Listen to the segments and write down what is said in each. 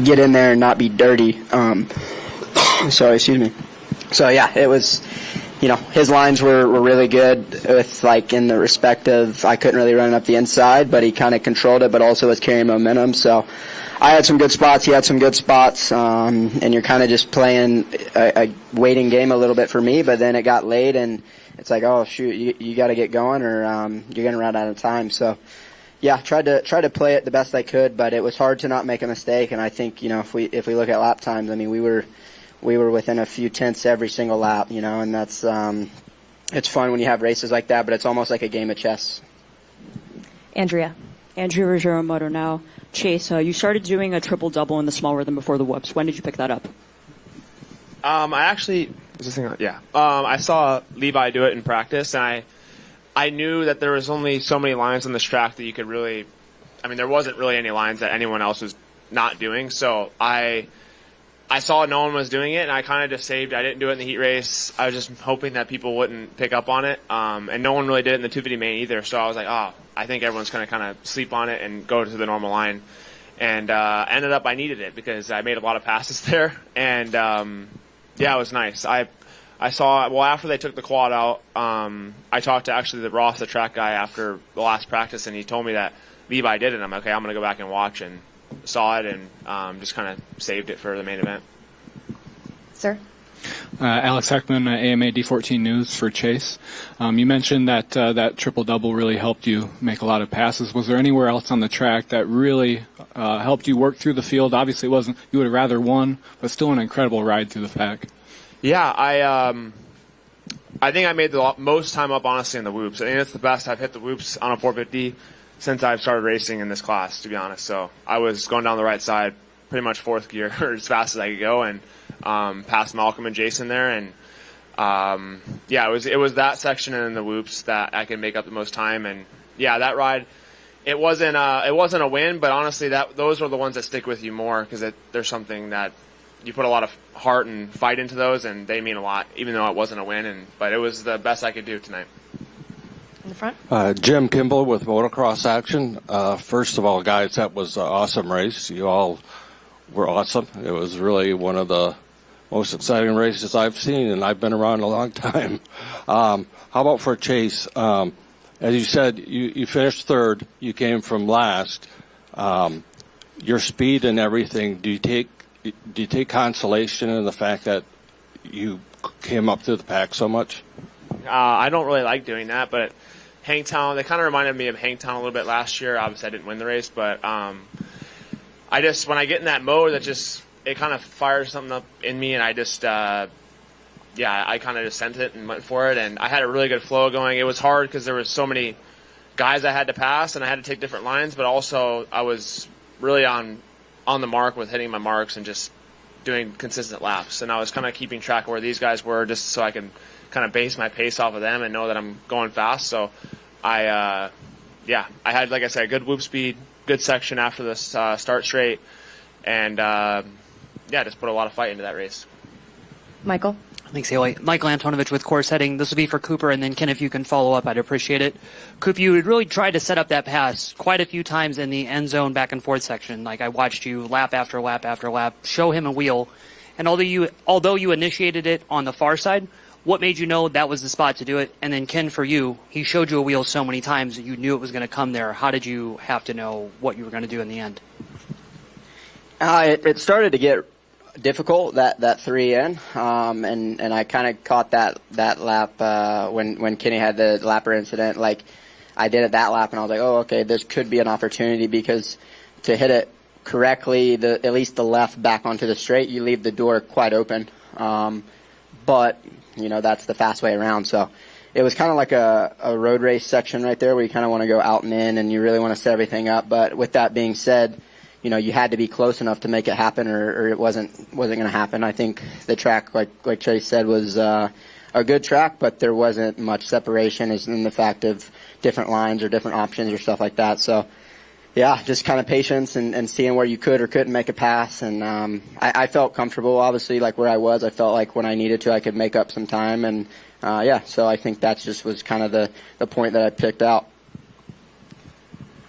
get in there and not be dirty. Sorry, excuse me. So yeah, it was, his lines were really good with, like, in the respect of I couldn't really run up the inside, but he kind of controlled it, but also was carrying momentum. So I had some good spots, he had some good spots, and you're kind of just playing a waiting game a little bit for me, but then it got late and it's like, oh shoot, you got to get going or you're going to run out of time. So yeah, tried to play it the best I could, but it was hard to not make a mistake. And I think, if we look at lap times, I mean, we were within a few tenths every single lap, and that's it's fun when you have races like that, but it's almost like a game of chess. Andrea Ruggiero Moto now. Chase, you started doing a triple-double in the small rhythm before the whoops. When did you pick that up? I saw Levi do it in practice, and I knew that there was only so many lines on this track that you could really, there wasn't really any lines that anyone else was not doing, so I saw no one was doing it, and I kind of just saved. I didn't do it in the heat race. I was just hoping that people wouldn't pick up on it, and no one really did it in the 250 main either, so I was like, I think everyone's going to kind of sleep on it and go to the normal line. And ended up I needed it because I made a lot of passes there, and it was nice. I saw, after they took the quad out, I talked to actually the Ross, the track guy, after the last practice, and he told me that Levi did it. I'm like, okay, I'm going to go back and watch, and saw it and just kind of saved it for the main event. Sir? Alex Heckman, AMA D14 News for Chase. You mentioned that that triple-double really helped you make a lot of passes. Was there anywhere else on the track that really helped you work through the field? Obviously, it wasn't, you would have rather won, but still an incredible ride through the pack. Yeah, I think I made the most time up, honestly, in the whoops. I think it's the best I've hit the whoops on a 450 since I've started racing in this class, to be honest. So I was going down the right side, pretty much fourth gear, as fast as I could go, and past Malcolm and Jason there, and it was that section and the whoops that I could make up the most time. And that ride, it wasn't a win, but honestly, those are the ones that stick with you more because there's something that you put a lot of heart and fight into those, and they mean a lot, even though it wasn't a win. But it was the best I could do tonight. In the front, Jim Kimball with Motocross Action. First of all, guys, that was an awesome race. You all were awesome. It was really one of the most exciting races I've seen, and I've been around a long time. How about for Chase? As you said, you finished third. You came from last. Your speed and everything. Do you take consolation in the fact that you came up through the pack so much? I don't really like doing that, but Hangtown, they kind of reminded me of Hangtown a little bit last year. Obviously, I didn't win the race, but I just, when I get in that mode, it kind of fires something up in me, and I just, I kind of just sent it and went for it, and I had a really good flow going. It was hard because there was so many guys I had to pass, and I had to take different lines, but also I was really on the mark with hitting my marks and just doing consistent laps, and I was kind of keeping track of where these guys were just so I can kind of base my pace off of them and know that I'm going fast. So I had, like I said, good whoop speed, good section after the start straight, and just put a lot of fight into that race. Michael? Thanks, Haley. Michael Antonovich with Course Heading. This will be for Cooper, and then Ken, if you can follow up, I'd appreciate it. Cooper, you had really tried to set up that pass quite a few times in the end zone back and forth section. Like, I watched you lap after lap after lap, show him a wheel, and although you initiated it on the far side, what made you know that was the spot to do it? And then Ken, for you, he showed you a wheel so many times that you knew it was going to come there. How did you have to know what you were going to do in the end? It started to get difficult, that 3 in, and I kind of caught that lap when Kenny had the lapper incident. Like, I did it that lap, and I was like, oh, okay, this could be an opportunity, because to hit it correctly, at least the left back onto the straight, you leave the door quite open. But that's the fast way around. So it was kind of like a road race section right there where you kind of want to go out and in, and you really want to set everything up. But with that being said, you had to be close enough to make it happen, or it wasn't going to happen. I think the track, like Chase said, was a good track, but there wasn't much separation in the fact of different lines or different options or stuff like that. So, yeah, just kind of patience and seeing where you could or couldn't make a pass. And I felt comfortable, obviously, like where I was. I felt like when I needed to, I could make up some time. And, so I think that just was kind of the point that I picked out.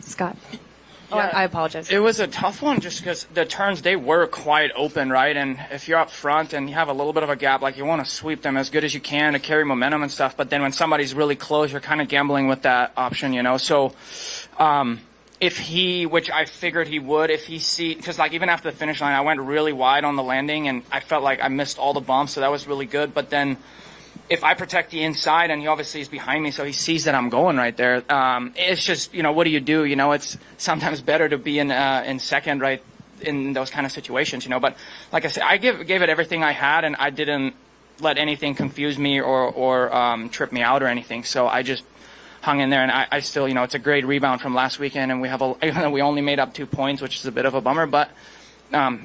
Scott. Oh, I apologize. It was a tough one just because the turns, they were quite open, right? And if you're up front and you have a little bit of a gap, like you want to sweep them as good as you can to carry momentum and stuff. But then when somebody's really close, you're kind of gambling with that option, you know? So, if he, which I figured he would, if he because like even after the finish line, I went really wide on the landing and I felt like I missed all the bumps. So that was really good. But then if I protect the inside and he obviously is behind me, so he sees that I'm going right there. It's just, you know, what do? You know, it's sometimes better to be in second, right, in those kind of situations, you know. But like I said, I gave it everything I had, and I didn't let anything confuse me or trip me out or anything. So I just hung in there, and I still, you know, it's a great rebound from last weekend, and we only made up 2 points, which is a bit of a bummer, but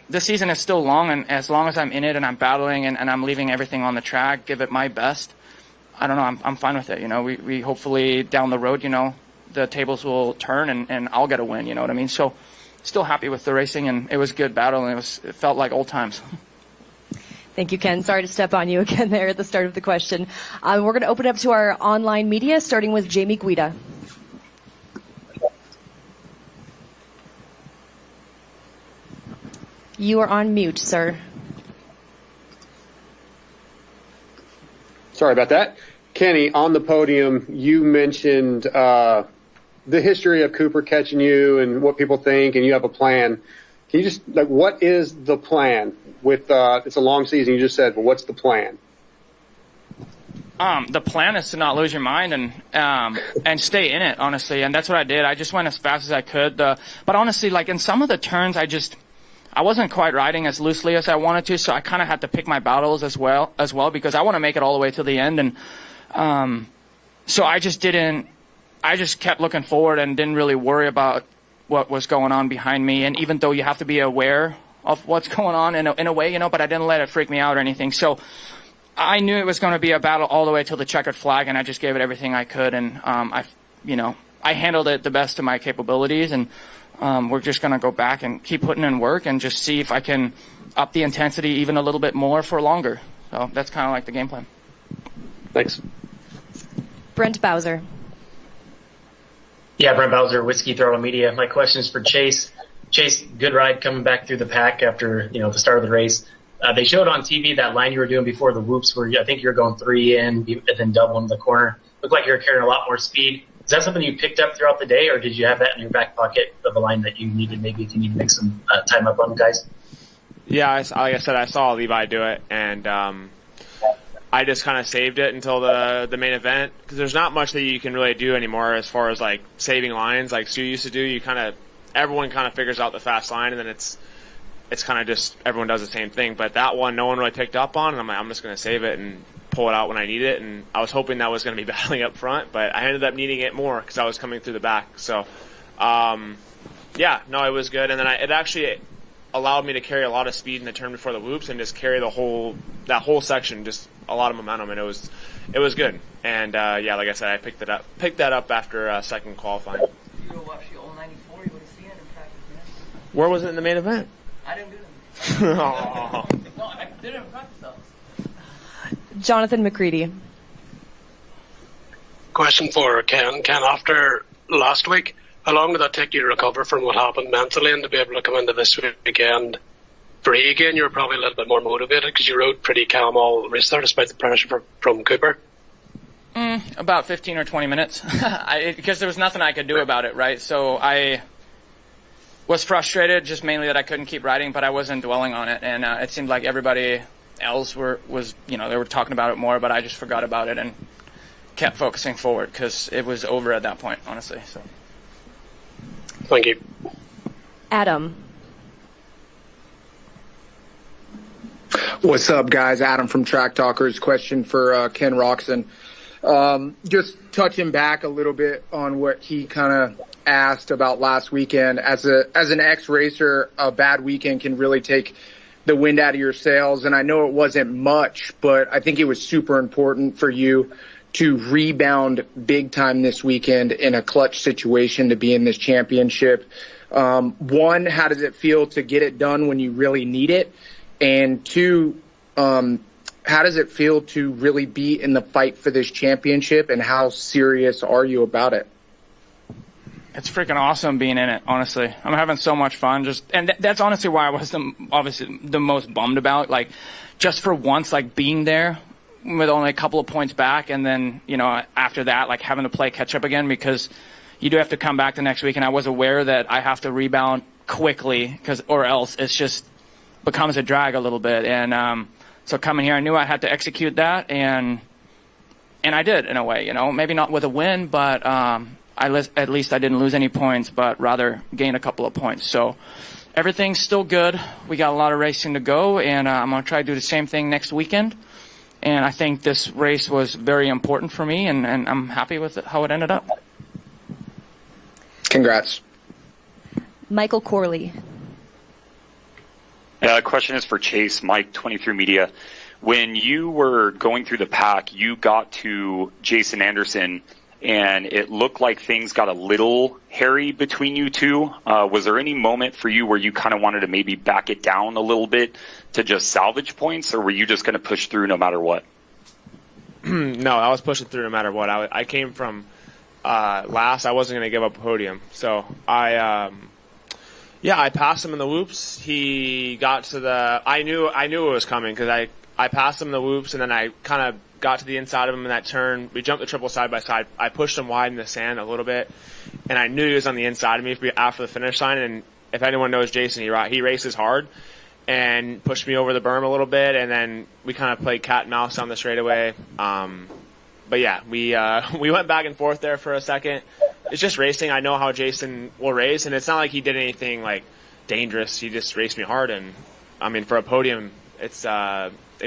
this season is still long, and as long as I'm in it and I'm battling and I'm leaving everything on the track, give it my best, I don't know, I'm fine with it. You know, we hopefully down the road, you know, the tables will turn and I'll get a win, you know what I mean? So still happy with the racing, and it was a good battle, and it felt like old times. Thank you, Ken. Sorry to step on you again there at the start of the question. We're going to open it up to our online media, starting with Jamie Guida. You are on mute, sir. Sorry about that. Kenny, on the podium, you mentioned the history of Cooper catching you and what people think, and you have a plan. Can you just, like, what is the plan? It's a long season, you just said, but what's the plan? The plan is to not lose your mind and stay in it, honestly. And that's what I did. I just went as fast as I could. But honestly, like in some of the turns, I wasn't quite riding as loosely as I wanted to, so I kind of had to pick my battles as well, because I want to make it all the way to the end. And so I just kept looking forward and didn't really worry about what was going on behind me. And even though you have to be aware of what's going on in a way, you know, but I didn't let it freak me out or anything. So I knew it was going to be a battle all the way till the checkered flag, and I just gave it everything I could. And I handled it the best of my capabilities, and we're just going to go back and keep putting in work and just see if I can up the intensity even a little bit more for longer. So that's kind of like the game plan. Thanks. Brent Bowser. Yeah, Brent Bowser, Whiskey Throttle Media. My question is for Chase. Chase, good ride coming back through the pack after, you know, the start of the race. They showed on TV that line you were doing before the whoops where I think you were going 3 in and then double in the corner. Looked like you were carrying a lot more speed. Is that something you picked up throughout the day, or did you have that in your back pocket of a line that you needed maybe if you need to make some time up on guys? Yeah, like I said, I saw Levi do it, and I just kind of saved it until the main event, because there's not much that you can really do anymore as far as like saving lines like Stu used to do. Everyone kind of figures out the fast line, and then it's kind of just everyone does the same thing. But that one, no one really picked up on, and I'm like, I'm just going to save it and pull it out when I need it. And I was hoping that was going to be battling up front, but I ended up needing it more because I was coming through the back. So, yeah, no, it was good. And then it actually allowed me to carry a lot of speed in the turn before the whoops and just carry that whole section, just a lot of momentum, and it was good. And yeah, like I said, I picked that up after second qualifying. You would watch the old 94, you would have seen it in practice. Where was it in the main event? I didn't do them. No, I did it in practice though. Jonathan McCready. Question for Ken. Ken, after last week, how long did that take you to recover from what happened mentally and to be able to come into this weekend free again? You were probably a little bit more motivated because you rode pretty calm all race there despite the pressure from Cooper. About 15 or 20 minutes, because there was nothing I could do about it, right? So I was frustrated, just mainly that I couldn't keep riding, but I wasn't dwelling on it, and it seemed like everybody else was, you know, they were talking about it more, but I just forgot about it and kept focusing forward because it was over at that point, honestly. So, thank you, Adam. What's up, guys? Adam from Track Talkers. Question for Ken Roxon. Just touching back a little bit on what he kind of asked about last weekend. As an ex-racer, a bad weekend can really take the wind out of your sails. And I know it wasn't much, but I think it was super important for you to rebound big time this weekend in a clutch situation to be in this championship. One, how does it feel to get it done when you really need it? And two, how does it feel to really be in the fight for this championship, and how serious are you about it? It's freaking awesome being in it, honestly. I'm having so much fun. That's honestly why I was obviously the most bummed about, like, just for once, like, being there with only a couple of points back, and then, you know, after that, like, having to play catch up again, because you do have to come back the next week, and I was aware that I have to rebound quickly, or else it's just becomes a drag a little bit. And so coming here, I knew I had to execute that, and I did, in a way, you know, maybe not with a win, but at least I didn't lose any points, but rather gain a couple of points. So everything's still good. We got a lot of racing to go, and I'm going to try to do the same thing next weekend. And I think this race was very important for me, and I'm happy with how it ended up. Congrats. Michael Corley. Question is for Chase, Mike, 23 Media. When you were going through the pack, you got to Jason Anderson, and it looked like things got a little hairy between you two. Was there any moment for you where you kind of wanted to maybe back it down a little bit to just salvage points, or were you just going to push through no matter what? No, I was pushing through no matter what. I came from last. I wasn't going to give up a podium. So I passed him in the whoops. He got to the – I knew it was coming because I passed him in the whoops, and then I kind of got to the inside of him in that turn. We jumped the triple side by side. I pushed him wide in the sand a little bit, and I knew he was on the inside of me after the finish line. And if anyone knows Jason, he races hard and pushed me over the berm a little bit, and then we kind of played cat and mouse on the straightaway. But yeah, we went back and forth there for a second. It's just racing. I know how Jason will race, and it's not like he did anything like dangerous. He just raced me hard, and I mean, for a podium, it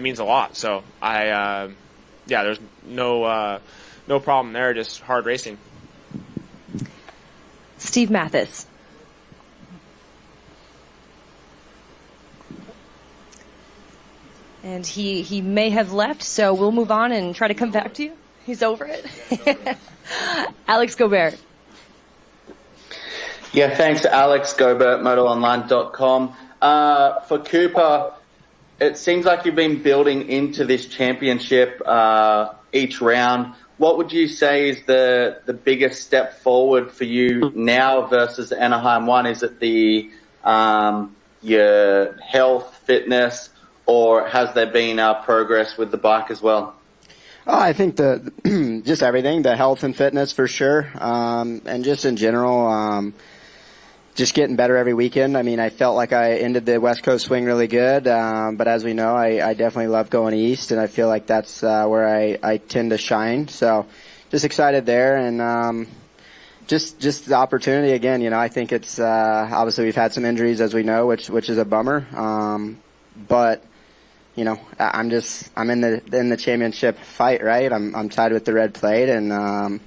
means a lot. So there's no problem there. Just hard racing. Steve Mathis. And he may have left, so we'll move on and try to come back to you. He's over it. Alex Gobert. Yeah, thanks, Alex Gobert, MotoOnline.com. For Cooper, it seems like you've been building into this championship each round. What would you say is the biggest step forward for you now versus Anaheim 1? Is it your health, fitness, or has there been progress with the bike as well? Oh, I think just everything, the health and fitness for sure, and just in general, just getting better every weekend. I mean, I felt like I ended the West Coast swing really good, but as we know, I definitely love going east, and I feel like that's where I tend to shine. So just excited there, and just the opportunity again. You know, I think it's obviously we've had some injuries, as we know, which is a bummer, but you know, I'm in the championship fight, right? I'm tied with the red plate, and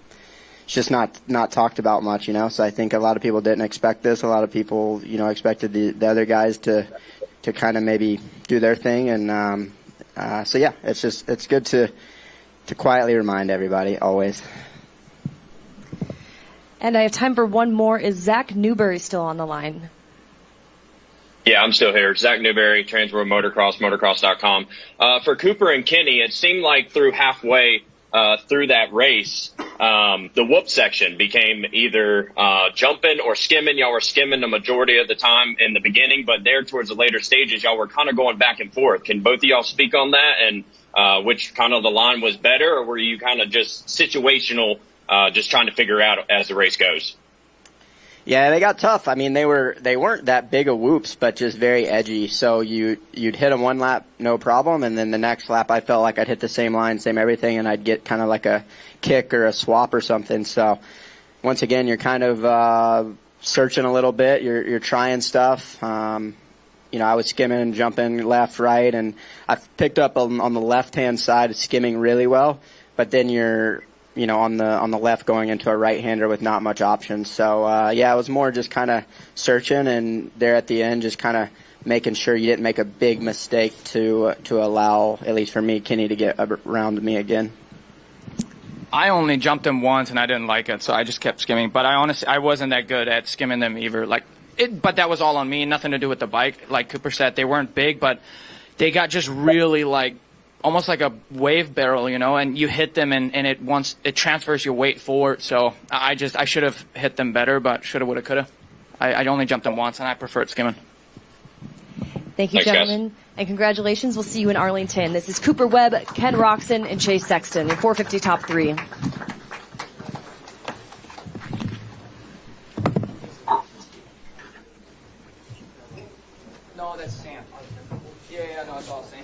it's just not talked about much, you know. So I think a lot of people didn't expect this. A lot of people, you know, expected the other guys to kind of maybe do their thing, and so yeah, it's good to quietly remind everybody always. And I have time for one more. Is Zach Newberry still on the line? Yeah, I'm still here. Zach Newberry, Transworld Motocross, motocross.com. For Cooper and Kenny, it seemed like through halfway through that race, the whoop section became either jumping or skimming. Y'all were skimming the majority of the time in the beginning, but there towards the later stages, y'all were kind of going back and forth. Can both of y'all speak on that, and which kind of the line was better, or were you kind of just situational, just trying to figure out as the race goes? Yeah, they got tough. I mean, they weren't that big of whoops, but just very edgy. So you'd hit them one lap, no problem, and then the next lap I felt like I'd hit the same line, same everything, and I'd get kind of like a kick or a swap or something. So once again, you're kind of searching a little bit. You're trying stuff. You know, I was skimming and jumping left, right, and I picked up on the left-hand side skimming really well, but then you're on the left going into a right-hander with not much options. So, yeah, it was more just kind of searching, and there at the end just kind of making sure you didn't make a big mistake to allow, at least for me, Kenny to get around me again. I only jumped him once, and I didn't like it, so I just kept skimming. But I wasn't that good at skimming them either. But that was all on me, nothing to do with the bike. Like Cooper said, they weren't big, but they got just really, almost like a wave barrel, you know, and you hit them and it transfers your weight forward. So I should have hit them better, but shoulda, woulda, coulda. I only jumped them once, and I preferred skimming. Thank you, gentlemen, and congratulations. We'll see you in Arlington. This is Cooper Webb, Ken Roxon, and Chase Sexton, your 450 top 3. No, that's Sam. Yeah, no, it's all Sam.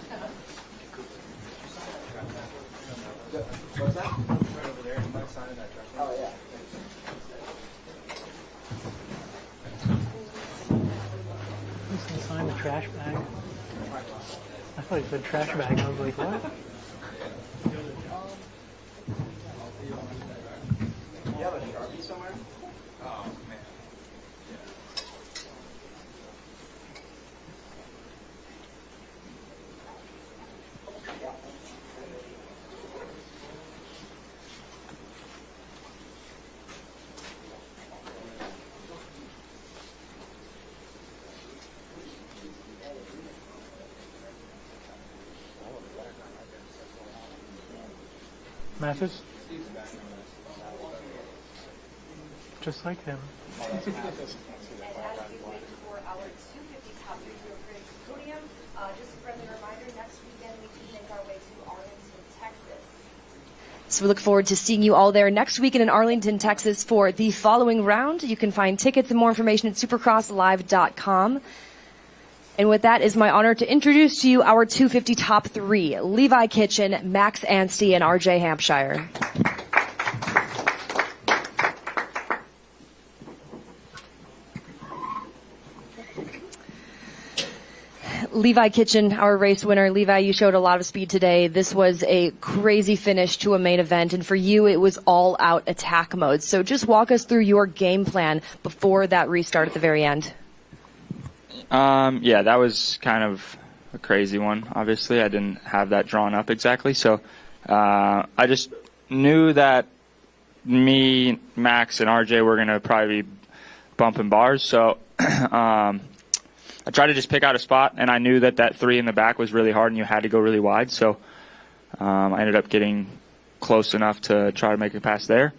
What's that? Right over there. You might sign in that truck. Oh, yeah. He's going to sign the trash bag. I thought he said trash bag. I was like, what? You have a Sharpie somewhere? Oh, man. Mathis? Just like him. So we look forward to seeing you all there next weekend in Arlington, Texas for the following round. You can find tickets and more information at supercrosslive.com. And with that, it's my honor to introduce to you our 250 top 3, Levi Kitchen, Max Anstey, and RJ Hampshire. Levi Kitchen, our race winner. Levi, you showed a lot of speed today. This was a crazy finish to a main event, and for you, it was all-out attack mode. So just walk us through your game plan before that restart at the very end. Yeah, that was kind of a crazy one. Obviously, I didn't have that drawn up exactly. So I just knew that me, Max, and RJ were going to probably be bumping bars. So I tried to just pick out a spot, and I knew that that 3 in the back was really hard and you had to go really wide. So I ended up getting close enough to try to make it past there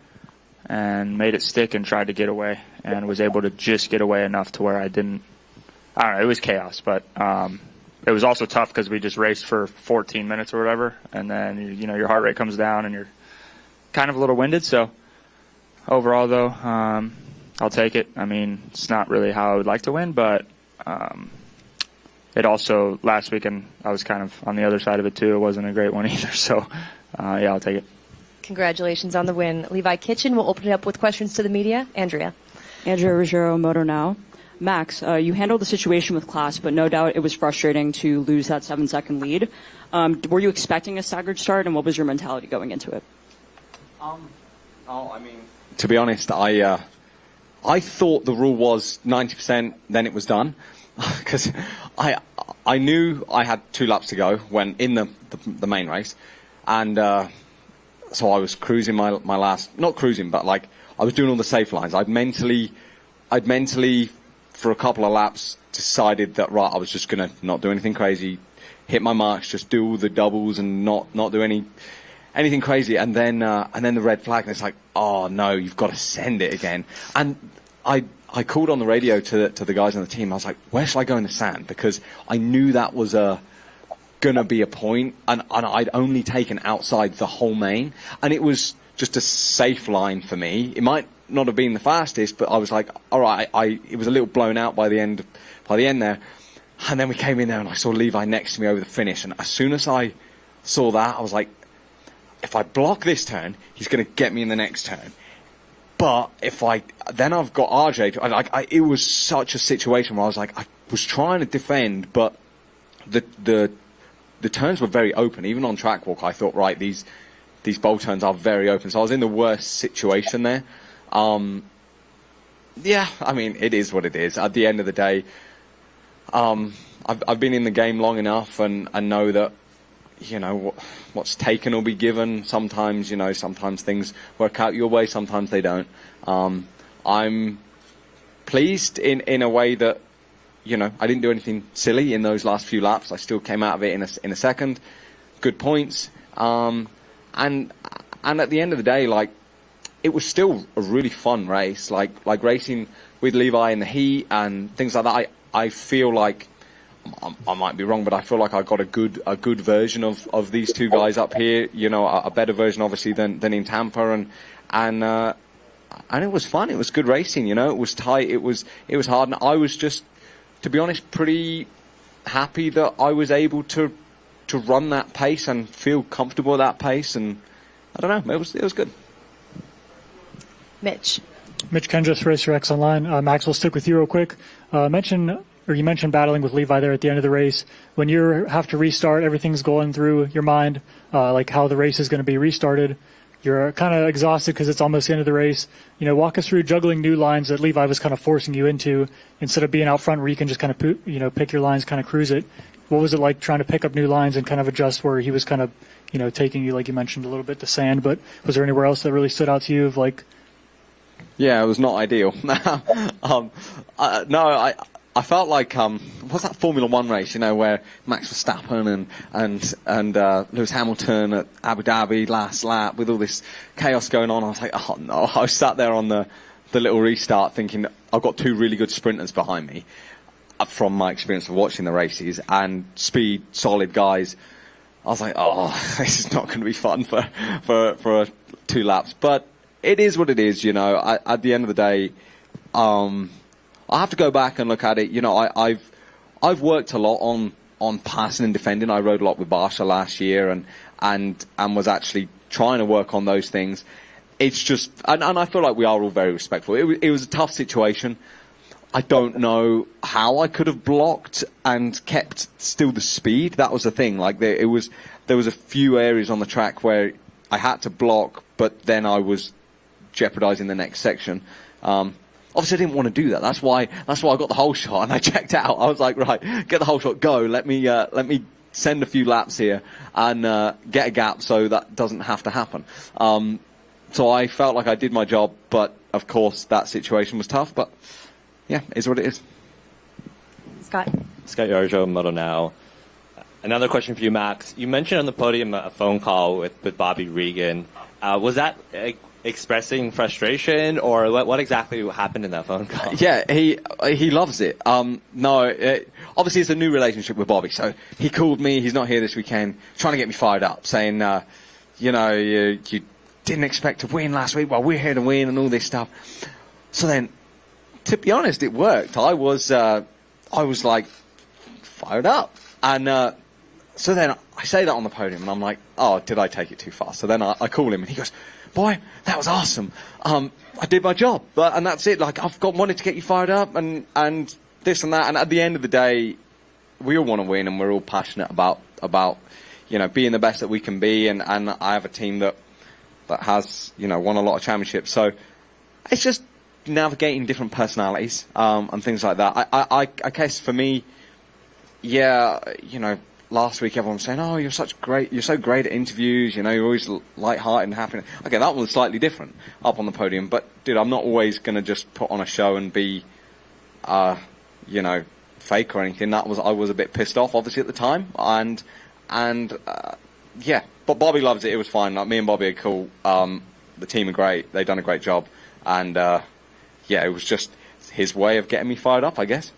and made it stick and tried to get away and was able to just get away enough to where I don't know, it was chaos, but it was also tough because we just raced for 14 minutes or whatever, and then, you know, your heart rate comes down and you're kind of a little winded. So overall, though, I'll take it. I mean, it's not really how I would like to win, but it also, last weekend, I was kind of on the other side of it, too. It wasn't a great one either, so yeah, I'll take it. Congratulations on the win. Levi Kitchen will open it up with questions to the media. Andrea Ruggiero, Moto Now. Max, you handled the situation with class, but no doubt it was frustrating to lose that 7-second lead. Were you expecting a staggered start, and what was your mentality going into it? I mean, to be honest, I thought the rule was 90%, then it was done, because I knew I had 2 laps to go when in the main race, and so I was cruising my last, not cruising, but like I was doing all the safe lines. I'd mentally for a couple of laps decided that, right, I was just going to not do anything crazy, hit my marks, just do all the doubles and not do anything crazy. And then the red flag, and it's like, oh no, you've got to send it again. And I called on the radio to the guys on the team. I was like, where shall I go in the sand? Because I knew that was going to be a point, and I'd only taken outside the whole main, and it was just a safe line for me. It might not have been the fastest, but I was like, all right, it was a little blown out by the end there. And then we came in there and I saw Levi next to me over the finish, and as soon as I saw that, I was like, if I block this turn, he's going to get me in the next turn. But then I've got RJ. It was such a situation where I was like, I was trying to defend, but the turns were very open. Even on track walk, I thought, right, these bowl turns are very open. So I was in the worst situation there. Yeah, I mean, it is what it is. At the end of the day, I've been in the game long enough and know that, you know, what's taken will be given. Sometimes, you know, sometimes things work out your way, sometimes they don't. I'm pleased in a way that, you know, I didn't do anything silly in those last few laps. I still came out of it in a second. good points. And at the end of the day, like, it was still a really fun race. Like racing with Levi in the heat and things like that. I feel like, I might be wrong, but I feel like I got a good version of these two guys up here. You know, a better version obviously than in Tampa, and it was fun. It was good racing. You know, it was tight. It was hard, and I was just, to be honest, pretty happy that I was able to run that pace and feel comfortable at that pace. And I don't know, it was good. Mitch Kendrick, Racer X Online. Max, we'll stick with you real quick. You mentioned battling with Levi there at the end of the race. When you have to restart, everything's going through your mind, like how the race is going to be restarted. You're kind of exhausted because it's almost the end of the race. You know, walk us through juggling new lines that Levi was kind of forcing you into instead of being out front where you can just kind of pick your lines, kind of cruise it. What was it like trying to pick up new lines and kind of adjust where he was kind of, taking you, like you mentioned, a little bit to sand, but was there anywhere else that really stood out to you of like? Yeah, it was not ideal. No, I felt like what's that Formula One race? Where Max Verstappen and Lewis Hamilton at Abu Dhabi last lap with all this chaos going on. I was like, oh no! I sat there on the little restart thinking I've got two really good sprinters behind me from my experience of watching the races and speed, solid guys. I was like, oh, this is not going to be fun for 2 laps, but. It is what it is, at the end of the day, I have to go back and look at it. I've worked a lot on passing and defending. I rode a lot with Barsha last year and was actually trying to work on those things. It's just, and I feel like we are all very respectful. It was a tough situation. I don't know how I could have blocked and kept still the speed. That was the thing. Like there was a few areas on the track where I had to block, but then I was jeopardizing the next section. Obviously I didn't want to do that. That's why I got the whole shot and I checked out. I was like, right, get the whole shot, go. Let me send a few laps here and get a gap so that doesn't have to happen. So I felt like I did my job, but of course that situation was tough, but yeah, it is what it is. Scott Yarjo, Moto Now. Another question for you, Max. You mentioned on the podium a phone call with Bobby Regan. Was that expressing frustration, or what exactly happened in that phone call? Yeah, he loves it. Obviously it's a new relationship with Bobby, so he called me, he's not here this weekend, trying to get me fired up, saying, you didn't expect to win last week, well, we're here to win and all this stuff. So then, to be honest, it worked. I was like, fired up. And so then I say that on the podium, and I'm like, oh, did I take it too far? So then I call him, and he goes, boy, that was awesome. I did my job, and that's it. Like, wanted to get you fired up, and this and that. And at the end of the day, we all want to win, and we're all passionate about being the best that we can be. And I have a team that has won a lot of championships. So it's just navigating different personalities and things like that. I guess for me, yeah, last week everyone was saying, oh, you're so great at interviews, you're always light-hearted and happy. Okay, that was slightly different up on the podium, but dude, I'm not always going to just put on a show and be, fake or anything. I was a bit pissed off, obviously, at the time, and yeah, but Bobby loves it. It was fine. Like, me and Bobby are cool. The team are great. They've done a great job, and yeah, it was just his way of getting me fired up, I guess.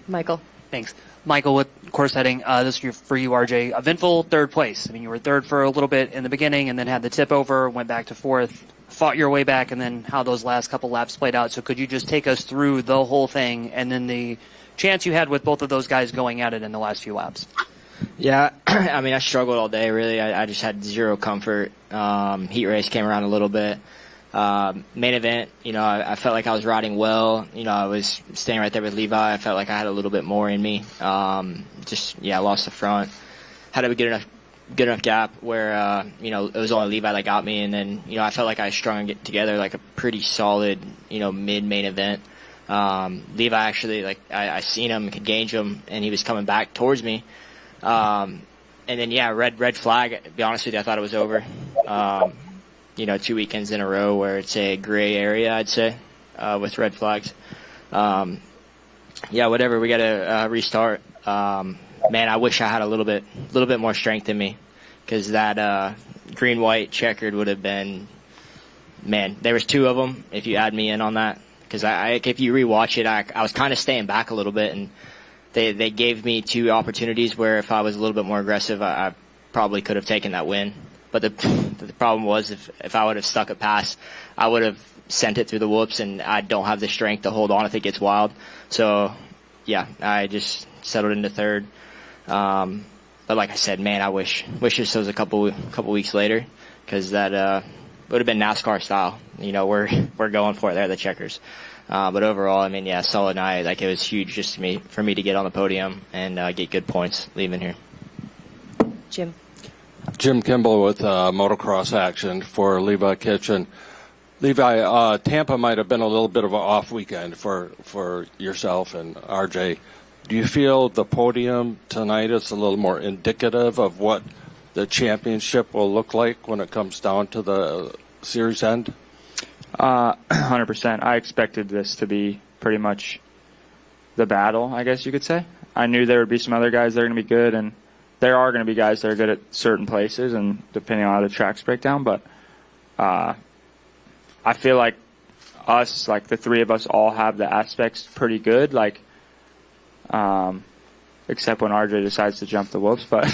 Michael. Thanks. Michael with course heading. This is for you, RJ. Eventful third place. I mean, you were third for a little bit in the beginning and then had the tip over, went back to fourth, fought your way back, and then how those last couple laps played out. So could you just take us through the whole thing and then the chance you had with both of those guys going at it in the last few laps? Yeah, I mean, I struggled all day, really. I just had zero comfort. Heat race came around a little bit. Main event, I felt like I was riding well. I was staying right there with Levi. I felt like I had a little bit more in me. I lost the front. Had a good enough gap where, it was only Levi that got me. And then, I felt like I strung it together like a pretty solid, mid-main event. Levi actually, I seen him, could gauge him, and he was coming back towards me. And then, red flag. To be honest with you, I thought it was over. 2 weekends in a row where it's a gray area, I'd say, with red flags. Whatever. We got to restart. man, I wish I had a little bit more strength in me, because that green-white checkered would have been, man, there was 2 of them if you add me in on that. Because if you rewatch it, I was kind of staying back a little bit, and they gave me 2 opportunities where if I was a little bit more aggressive, I probably could have taken that win. But the problem was if I would have stuck it past, I would have sent it through the whoops, and I don't have the strength to hold on if it gets wild. So, yeah, I just settled into 3rd. But like I said, man, I wish this was a couple weeks later, because that would have been NASCAR style. You know, we're going for it there, the checkers. But overall, I mean, yeah, solid night. Like, it was huge just for me to get on the podium and get good points leaving here. Jim. Jim Kimball with Motocross Action for Levi Kitchen. Levi, Tampa might have been a little bit of an off weekend for yourself and RJ. Do you feel the podium tonight is a little more indicative of what the championship will look like when it comes down to the series end? 100%. I expected this to be pretty much the battle, I guess you could say. I knew there would be some other guys that are going to be good, and there are going to be guys that are good at certain places, and depending on how the tracks break down. But I feel like us, like the 3 of us, all have the aspects pretty good. Like, except when RJ decides to jump the whoops, but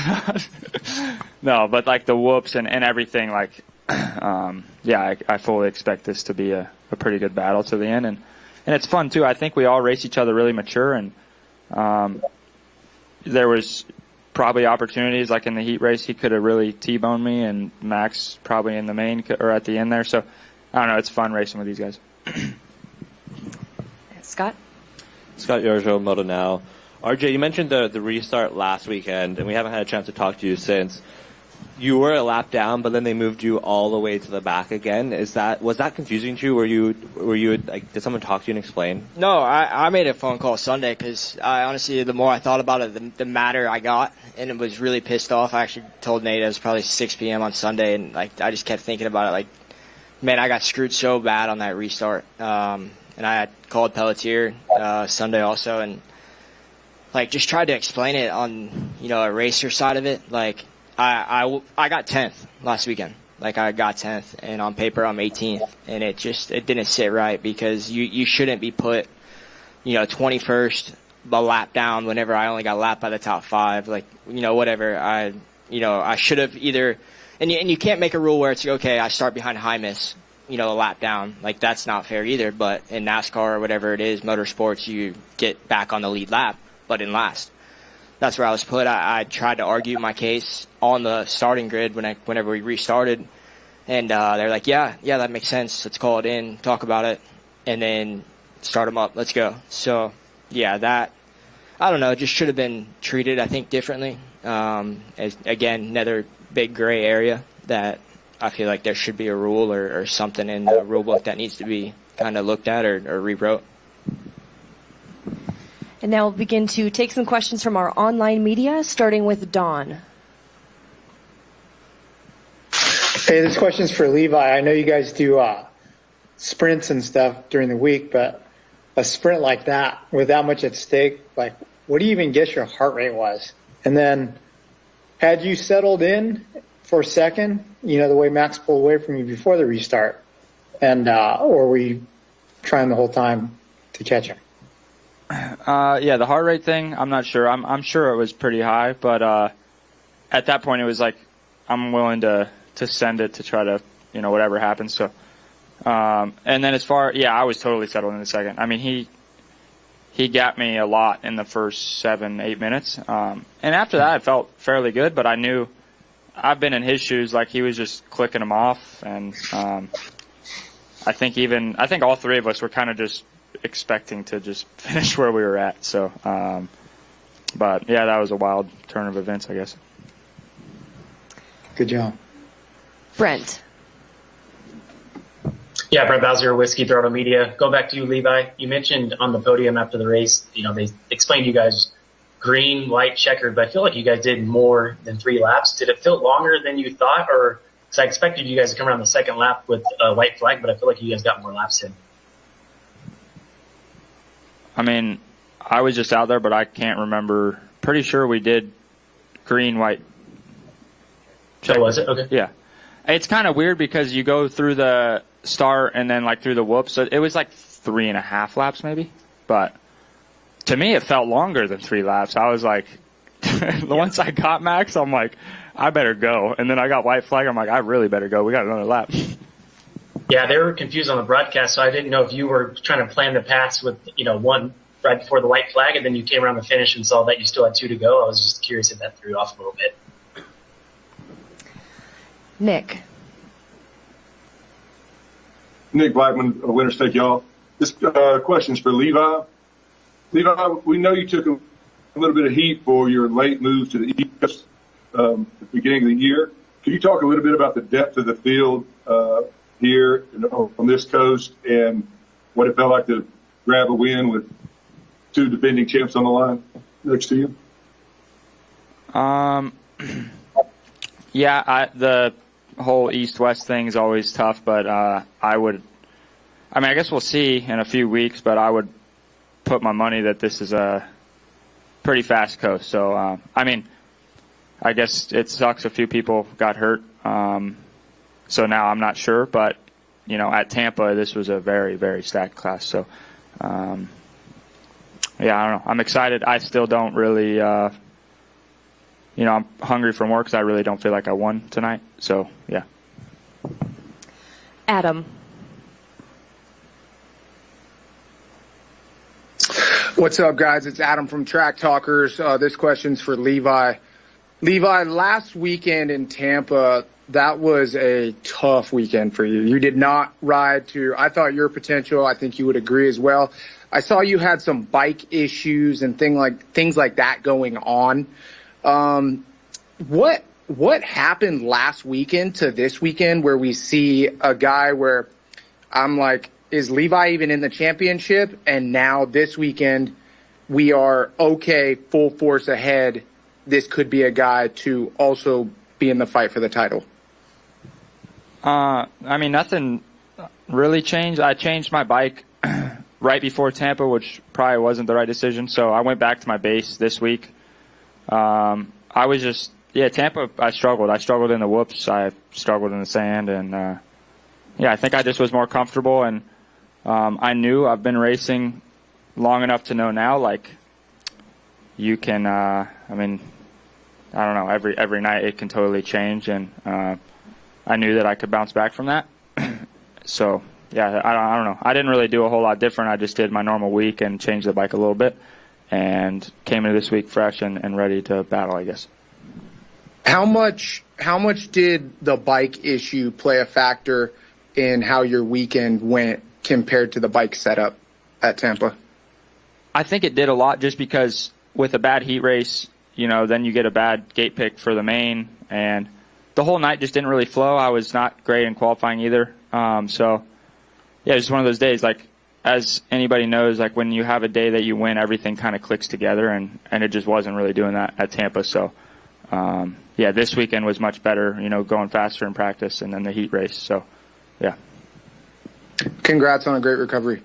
no, but like the whoops and everything, like, yeah, I fully expect this to be a pretty good battle to the end, and it's fun too. I think we all race each other really mature, and there was probably opportunities, like in the heat race, he could have really T-boned me, and Max probably in the main or at the end there. So I don't know, it's fun racing with these guys. Scott Yorjo, Moto Now. RJ, you mentioned the restart last weekend, and we haven't had a chance to talk to you since. You were a lap down, but then they moved you all the way to the back again. Was that confusing to you? Were you like, did someone talk to you and explain? No, I made a phone call Sunday, because I honestly, the more I thought about it, the madder I got, and it was really pissed off. I actually told Nate it was probably 6 p.m. on Sunday, and like I just kept thinking about it. Like, man, I got screwed so bad on that restart. And I had called Pelletier Sunday also, and like just tried to explain it on, you know, a racer side of it. Like, I got 10th last weekend. Like, I got 10th, and on paper I'm 18th, and it didn't sit right, because you shouldn't be put, you know, 21st, a lap down whenever I only got lapped by the top 5. Like, you know, whatever. I should have either, and you can't make a rule where it's, okay, I start behind Hymas, you know, a lap down. Like, that's not fair either. But in NASCAR or whatever it is, motorsports, you get back on the lead lap, but in last. That's where I was put. I tried to argue my case on the starting grid whenever we restarted, and they're like, yeah, that makes sense. Let's call it in, talk about it, and then start them up. Let's go. So, yeah, that, I don't know, just should have been treated, I think, differently. As, again, another big gray area that I feel like there should be a rule or something in the rule book that needs to be kind of looked at or rewrote. And now we'll begin to take some questions from our online media, starting with Dawn. Hey, this question's for Levi. I know you guys do sprints and stuff during the week, but a sprint like that with that much at stake, like, what do you even guess your heart rate was? And then, had you settled in for a second, you know, the way Max pulled away from you before the restart, and or were you trying the whole time to catch him? Yeah, the heart rate thing, I'm not sure. I'm sure it was pretty high, but at that point it was like, I'm willing to send it to try to, you know, whatever happens. So, and then I was totally settled in the second. I mean, he got me a lot in the first 7-8 minutes. And after that, I felt fairly good, but I knew I've been in his shoes. Like, he was just clicking them off. And I think all 3 of us were kind of just expecting to just finish where we were at. So, but yeah, that was a wild turn of events, I guess. Good job. Brent. Yeah, Brent Bowser, Whiskey Throttle Media. Go back to you, Levi. You mentioned on the podium after the race, you know, they explained you guys green, white, checkered, but I feel like you guys did more than 3 laps. Did it feel longer than you thought? Or, because I expected you guys to come around the second lap with a white flag, but I feel like you guys got more laps in. I mean, I was just out there, but I can't remember pretty sure we did green, white. Oh, was it? Okay. Yeah. It's kind of weird because you go through the start and then like through the whoops. So it was like 3.5 laps maybe. But to me, it felt longer than 3 laps. I was like, once I got Max, I'm like, I better go. And then I got white flag. I'm like, I really better go. We got another lap. Yeah, they were confused on the broadcast, so I didn't know if you were trying to plan the pass with, one right before the white flag, and then you came around the finish and saw that you still had 2 to go. I was just curious if that threw you off a little bit. Nick. Nick Blackman, Winter State, y'all. This question's for Levi. Levi, we know you took a little bit of heat for your late move to the East Coast at the beginning of the year. Could you talk a little bit about the depth of the field here on this coast and what it felt like to grab a win with 2 defending champs on the line next to you? Yeah, the whole East-West thing is always tough, but I guess we'll see in a few weeks, but I would put my money that this is a pretty fast coast. So, I guess it sucks a few people got hurt. So now I'm not sure, but, at Tampa, this was a very, very stacked class. So, I don't know. I'm excited. I still don't really, I'm hungry for more because I really don't feel like I won tonight. So, yeah. Adam. What's up, guys? It's Adam from Track Talkers. This question's for Levi. Levi, last weekend in Tampa, that was a tough weekend for you. You did not ride to, I thought, your potential. I think you would agree as well. I saw you had some bike issues and things like that going on. What happened last weekend to this weekend where we see a guy where I'm like, is Levi even in the championship? And now this weekend we are okay, full force ahead. This could be a guy to also be in the fight for the title. Nothing really changed. I changed my bike right before Tampa, which probably wasn't the right decision. So I went back to my base this week. Tampa, I struggled. I struggled in the whoops. I struggled in the sand. And, I think I just was more comfortable. And I knew I've been racing long enough to know now, like, you can, I don't know, every night it can totally change. And I knew that I could bounce back from that. So, yeah, I don't know. I didn't really do a whole lot different. I just did my normal week and changed the bike a little bit and came into this week fresh and ready to battle, I guess. How much did the bike issue play a factor in how your weekend went compared to the bike setup at Tampa? I think it did a lot just because with a bad heat race, then you get a bad gate pick for the main, and the whole night just didn't really flow. I was not great in qualifying either. It's just one of those days, like, as anybody knows, like, when you have a day that you win, everything kind of clicks together, and it just wasn't really doing that at Tampa. So, this weekend was much better, going faster in practice and then the heat race. So, yeah. Congrats on a great recovery.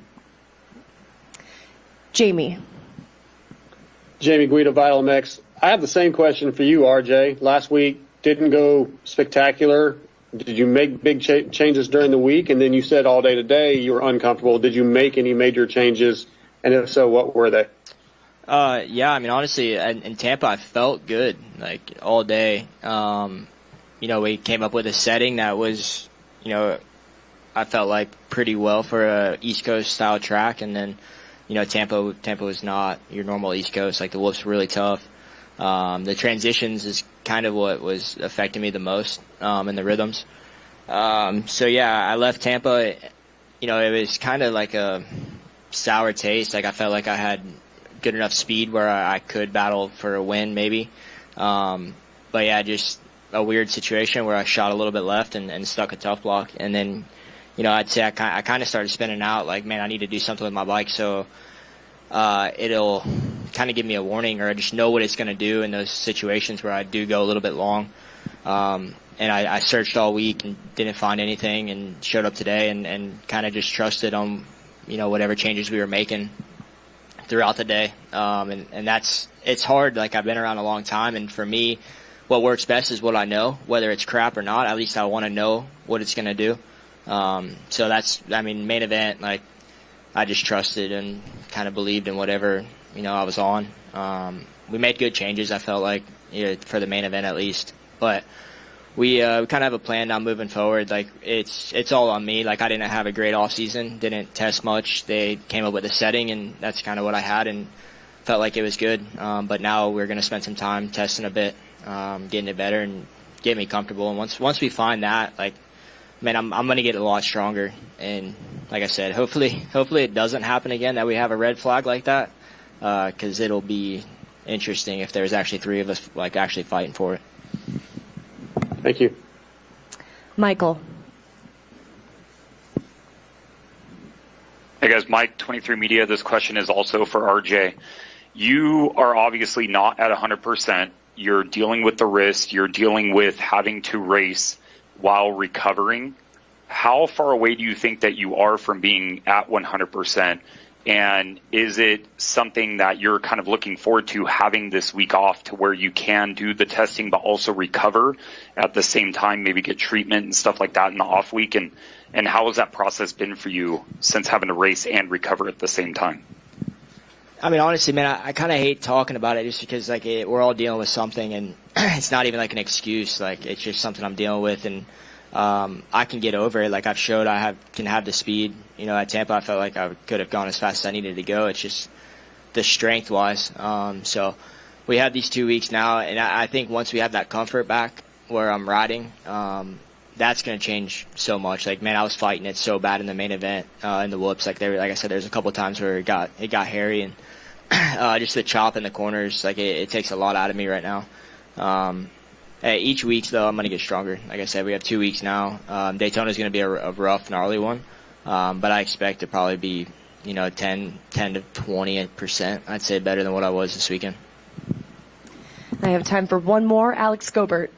Jamie Guido, Vital MX. I have the same question for you, RJ. Last week didn't go spectacular. Did you make big changes during the week? And then you said all day today you were uncomfortable. Did you make any major changes? And if so, what were they? Honestly, in Tampa, I felt good, like, all day. We came up with a setting that was, I felt like pretty well for a East Coast style track. And then, Tampa was not your normal East Coast. Like, the whoops were really tough. The transitions is kind of what was affecting me the most, in the rhythms. I left Tampa, it was kind of like a sour taste. Like, I felt like I had good enough speed where I could battle for a win maybe. Just a weird situation where I shot a little bit left and stuck a tough block. And then, I'd say I kind of started spinning out, like, man, I need to do something with my bike. So it'll kind of give me a warning, or I just know what it's going to do in those situations where I do go a little bit long. And I searched all week and didn't find anything, and showed up today and kind of just trusted on, whatever changes we were making throughout the day. And it's hard. Like, I've been around a long time, and for me, what works best is what I know, whether it's crap or not. At least I want to know what it's going to do. So main event, like, I just trusted and kind of believed in whatever, I was on. We made good changes, I felt like, for the main event at least. But we kind of have a plan now moving forward. Like, it's all on me. Like, I didn't have a great off season, didn't test much. They came up with a setting, and that's kind of what I had, and felt like it was good. But now we're going to spend some time testing a bit, getting it better and getting me comfortable. And once we find that, like, man, I'm going to get a lot stronger. And like I said, hopefully it doesn't happen again, that we have a red flag like that, because it'll be interesting if there's actually 3 of us, like, actually fighting for it. Thank you. Michael. Hey guys, Mike, 23 Media. This question is also for RJ. You are obviously not at 100%. You're dealing with the wrist. You're dealing with having to race while recovering. How far away do you think that you are from being at 100%? And is it something that you're kind of looking forward to, having this week off to where you can do the testing but also recover at the same time, maybe get treatment and stuff like that in the off week? And how has that process been for you since having to race and recover at the same time? I mean, honestly, man, I kind of hate talking about it just because, like, we're all dealing with something, and it's not even like an excuse. Like, it's just something I'm dealing with, and I can get over it. Like, I've showed can have the speed. At Tampa, I felt like I could have gone as fast as I needed to go. It's just the strength-wise. So we have these 2 weeks now, and I think once we have that comfort back where I'm riding, that's going to change so much. Like, man, I was fighting it so bad in the main event, in the whoops. Like I said, there's a couple of times where it got hairy, and just the chop in the corners. Like, it takes a lot out of me right now. Each week, though, I'm going to get stronger. Like I said, we have 2 weeks now. Daytona's going to be a rough, gnarly one. But I expect to probably be, 10 to 20%. I'd say better than what I was this weekend. I have time for one more. Alex Gobert.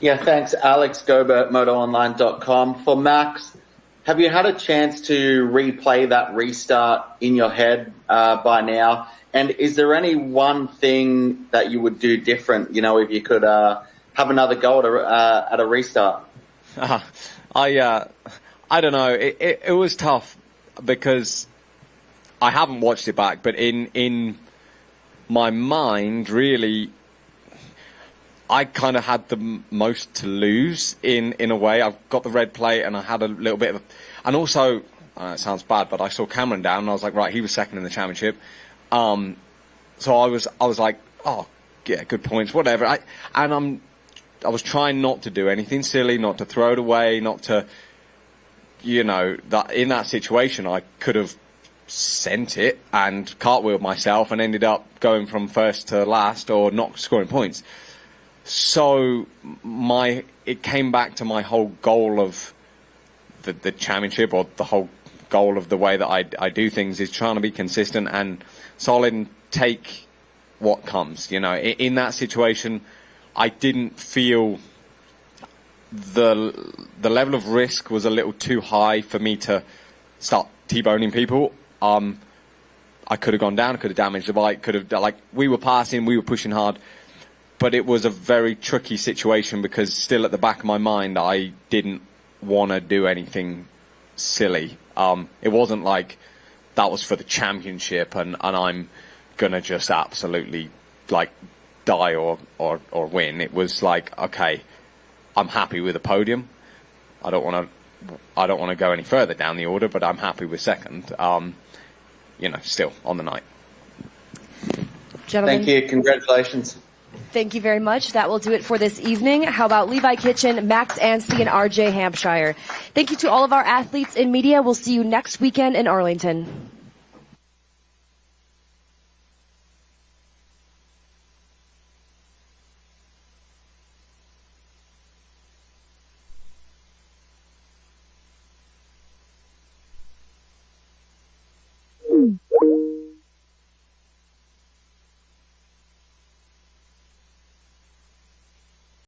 Yeah, thanks, Alex Gobert, motoronline.com. For Max, have you had a chance to replay that restart in your head by now? And is there any one thing that you would do different, if you could have another go at a restart? I don't know. It was tough because I haven't watched it back, but in my mind, really, I kind of had the most to lose in a way. I've got the red plate, and I had a little bit of, and also, it sounds bad, but I saw Cameron down, and I was like, right, he was second in the championship. So I was like, oh, yeah, good points, whatever. I was trying not to do anything silly, not to throw it away, not to, that in that situation I could have sent it and cartwheeled myself and ended up going from first to last or not scoring points. So it came back to my whole goal of the championship, or the whole goal of the way that I do things, is trying to be consistent and solid and take what comes. In that situation, I didn't feel the level of risk was a little too high for me to start T-boning people. I could have gone down, could have damaged the bike, we were passing, we were pushing hard, but it was a very tricky situation because still at the back of my mind, I didn't want to do anything silly. It wasn't like that was for the championship and I'm gonna just absolutely die or win. It was like, okay, I'm happy with a podium. I don't want to go any further down the order, but I'm happy with second. Still on the night. Gentlemen, thank you. Congratulations. Thank you very much. That will do it for this evening. How about Levi Kitchen, Max Anstie, and RJ Hampshire? Thank you to all of our athletes in media. We'll see you next weekend in Arlington.